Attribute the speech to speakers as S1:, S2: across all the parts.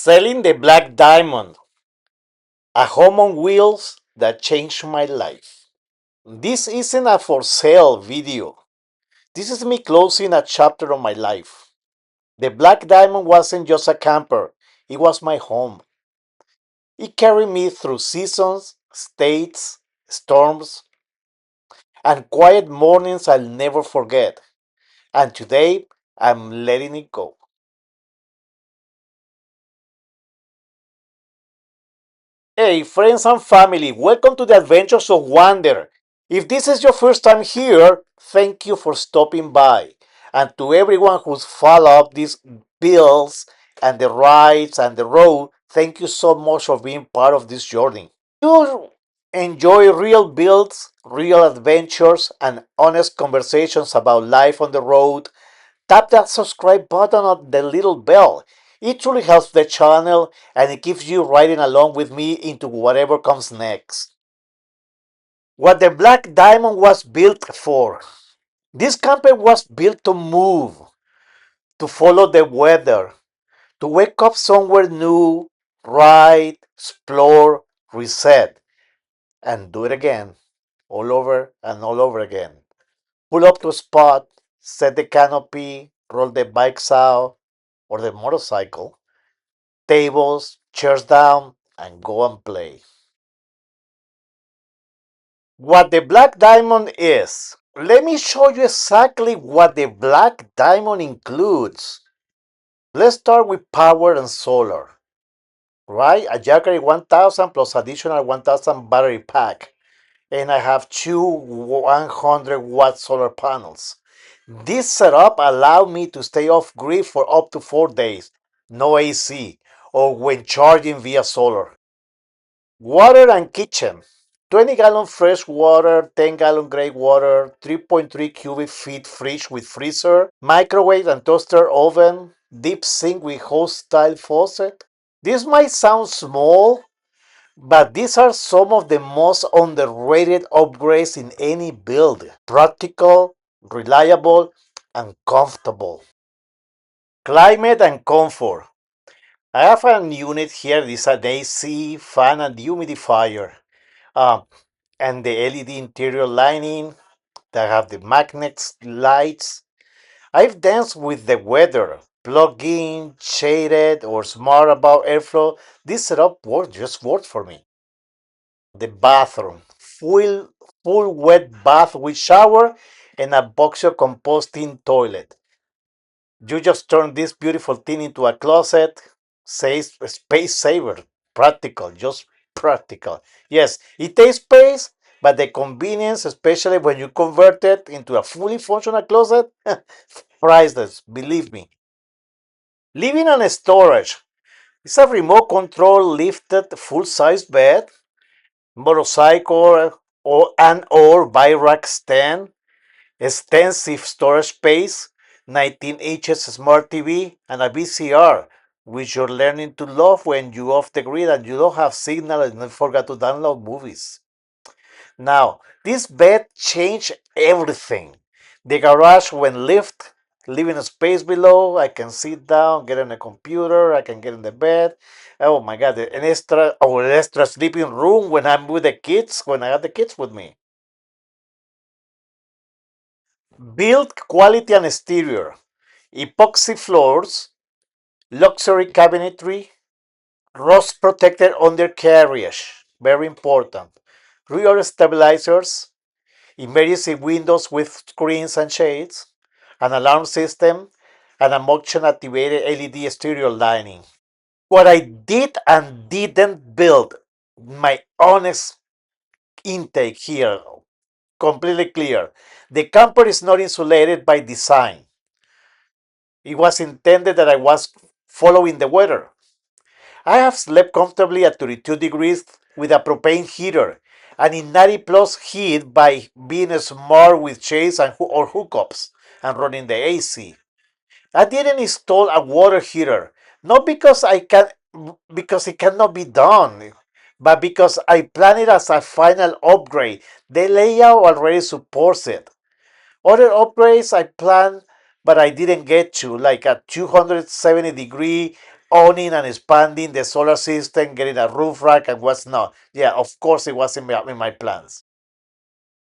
S1: Selling the Black Diamond, a home on wheels that changed my life. This isn't a for sale video. This is me closing a chapter of my life. The Black Diamond wasn't just a camper, it was my home. It carried me through seasons, states, storms, and quiet mornings I'll never forget. And today, I'm letting it go. Hey, friends and family, welcome to the Adventures of Wonder. If this is your first time here, thank you for stopping by. And to everyone who's followed these bills and the rides and the road, thank you so much for being part of this journey. You enjoy real builds, real adventures, and honest conversations about life on the road. Tap that subscribe button on the little bell. It truly helps the channel and it keeps you riding along with me into whatever comes next. What the Black Diamond was built for. This camper was built to move, to follow the weather, to wake up somewhere new, ride, explore, reset, and do it again, all over and all over again. Pull up to a spot, set the canopy, roll the bikes out or the motorcycle, tables, chairs down, and go and play. What the Black Diamond is. Let me show you exactly what the Black Diamond includes. Let's start with power and solar, right? A Jackery 1000 plus additional 1000 battery pack. And I have two 100-watt solar panels. This setup allowed me to stay off grid for up to 4 days, no AC, or when charging via solar. Water and kitchen. 20-gallon fresh water, 10-gallon gray water, 3.3 cubic feet fridge with freezer, microwave and toaster oven, deep sink with hose style faucet. This might sound small, but these are some of the most underrated upgrades in any build. Practical, reliable, and comfortable. Climate and comfort. I have a unit here. This is an AC, fan, and humidifier. Um, and the LED interior lining that have the magnets lights. I've danced with the weather, plug in, shaded, or smart about airflow. This setup just worked for me. The bathroom, full wet bath with shower and a boxer composting toilet. You just turn this beautiful thing into a closet. Says space saver, practical, just practical. Yes, it takes space, but the convenience, especially when you convert it into a fully functional closet, priceless, believe me. Living on storage. It's a remote control lifted full-size bed, motorcycle or bi-rack stand, extensive storage space, 19 inches smart TV, and a VCR, which you're learning to love when you're off the grid and you don't have signal and you forgot to download movies. Now, this bed changed everything. The garage when lift, living space below, I can sit down, get on a computer, I can get in the bed. Oh my God, an extra sleeping room when I'm with the kids, when I have the kids with me. Build quality and exterior. Epoxy floors, luxury cabinetry, rust protected undercarriage, very important. Rear stabilizers, emergency windows with screens and shades, an alarm system, and a motion activated LED stereo lining. What I did and didn't build, my honest intake here, completely clear. The camper is not insulated by design. It was intended that I was following the weather. I have slept comfortably at 32 degrees with a propane heater and in 90 plus heat by being smart with shades or hookups and running the AC. I didn't install a water heater, not because it cannot be done, but because I planned it as a final upgrade. The layout already supports it. Other upgrades I planned, but I didn't get to, like a 270-degree owning and expanding the solar system, getting a roof rack, and what's not. Yeah, of course it was in my plans.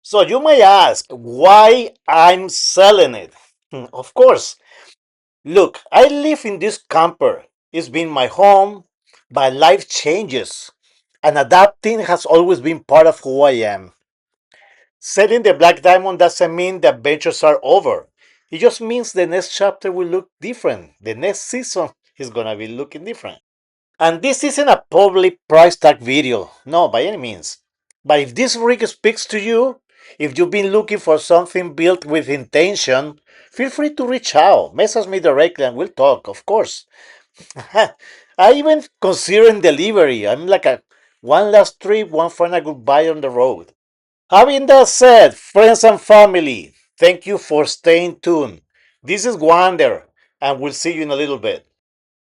S1: So you may ask why I'm selling it. Of course, look, I live in this camper. It's been my home, but life changes, and adapting has always been part of who I am. Selling the Black Diamond doesn't mean the adventures are over. It just means the next chapter will look different. The next season is gonna be looking different. And this isn't a public price tag video, no, by any means. But if this rig speaks to you, if you've been looking for something built with intention, feel free to reach out. Message me directly and we'll talk, of course. I even considering delivery. I'm like a one last trip, one final goodbye on the road. Having that said, friends and family, thank you for staying tuned. This is Wander, and we'll see you in a little bit.